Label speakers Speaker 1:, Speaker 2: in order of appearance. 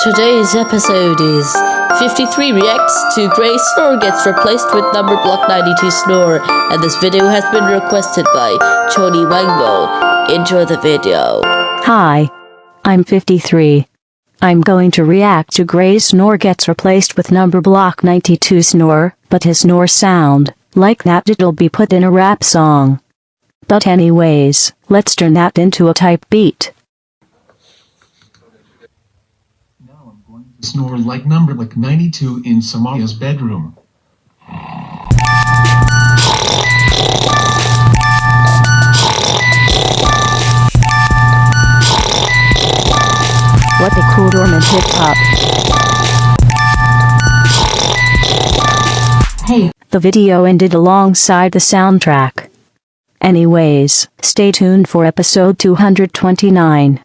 Speaker 1: Today's episode is 53 reacts to Gray's snore gets replaced with number block 92 snore, and this video has been requested by Choni Wango. Enjoy the video.
Speaker 2: Hi, I'm 53. I'm going to react to Gray's snore gets replaced with number block 92 snore, but his snore sound, like that it'll be put in a rap song. But anyways, let's turn that into a type beat.
Speaker 3: Now I'm going to snore like number like 92 in Samalia's bedroom.
Speaker 2: What a cool dormant hip-hop.
Speaker 4: Hey.
Speaker 2: The video ended alongside the soundtrack. Anyways, stay tuned for episode 229.